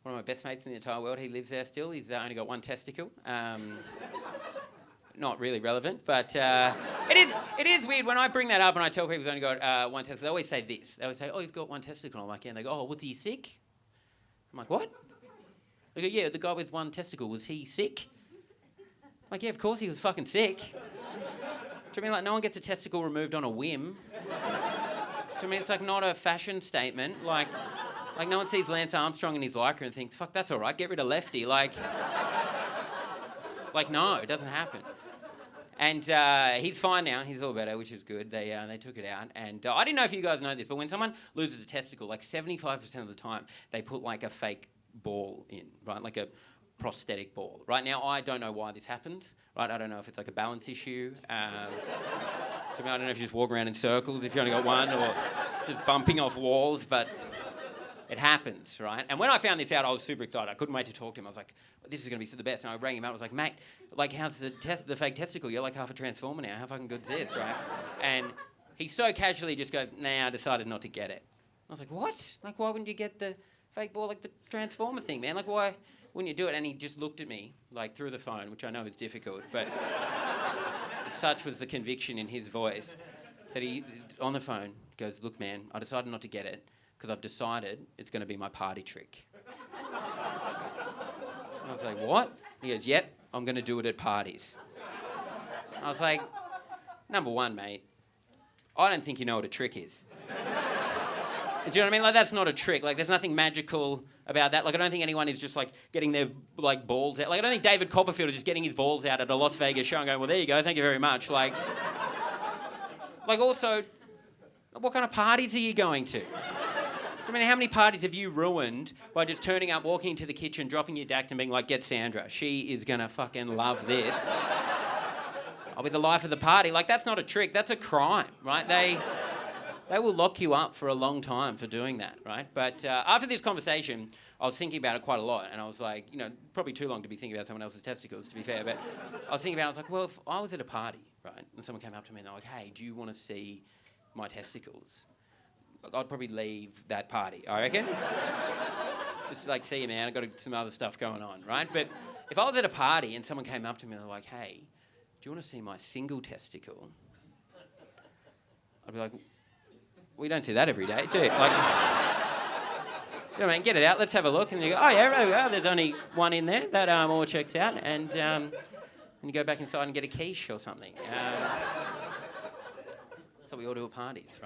one of my best mates in the entire world. He lives there still. He's only got one testicle. Not really relevant, but it is weird when I bring that up and I tell people he's only got one testicle. They always say this. They always say, "Oh, he's got one testicle." I'm like, "Yeah." And they go, "Oh, was he sick?" I'm like, "What?" They go, "Yeah, the guy with one testicle, was he sick?" I'm like, "Yeah, of course he was fucking sick." Do you mean like no one gets a testicle removed on a whim? Do you mean it's like not a fashion statement? Like no one sees Lance Armstrong in his Lycra and thinks, "Fuck, that's all right. Get rid of lefty." Like no, it doesn't happen. And he's fine now. He's all better, which is good. They took it out. And I didn't know if you guys know this, but when someone loses a testicle, like 75% of the time, they put like a fake ball in, right? Like a prosthetic ball. Right now, I don't know why this happens, right? I don't know if it's like a balance issue. I don't know if you just walk around in circles if you only got one, or just bumping off walls, but it happens, right? And when I found this out, I was super excited. I couldn't wait to talk to him. I was like, "This is going to be the best." And I rang him out. I was like, "Mate, like, how's the fake testicle? You're like half a transformer now. How fucking good's this, right?" And he so casually just goes, "Nah, I decided not to get it." I was like, "What? Like, why wouldn't you get the fake ball, like the transformer thing, man? Like, why wouldn't you do it?" And he just looked at me, like, through the phone, which I know is difficult, but such was the conviction in his voice that he, on the phone, goes, "Look, man, I decided not to get it because I've decided it's going to be my party trick." I was like, "What?" He goes, "Yep, I'm going to do it at parties." I was like, "Number one, mate, I don't think you know what a trick is." Do you know what I mean? Like, that's not a trick. Like, there's nothing magical about that. Like, I don't think anyone is just, like, getting their, like, balls out. Like, I don't think David Copperfield is just getting his balls out at a Las Vegas show and going, "Well, there you go, thank you very much." Like also, what kind of parties are you going to? I mean, how many parties have you ruined by just turning up, walking into the kitchen, dropping your dact and being like, "Get Sandra. She is going to fucking love this. I'll be the life of the party." Like, that's not a trick. That's a crime, right? They will lock you up for a long time for doing that, right? But after this conversation, I was thinking about it quite a lot, and I was like, probably too long to be thinking about someone else's testicles, to be fair, but I was thinking about it, I was like, well, if I was at a party, right, and someone came up to me and they're like, "Hey, do you want to see my testicles?" I'd probably leave that party, I reckon. Just like, "See you, man, I've got some other stuff going on," right? But if I was at a party and someone came up to me and they're like, "Hey, do you want to see my single testicle?" I'd be like, "We don't see that every day, do you?" Like, do you know what I mean? Get it out, let's have a look. And you go, "Oh yeah, there we go, there's only one in there, that all checks out." And you go back inside and get a quiche or something. That's what we all do at parties, right?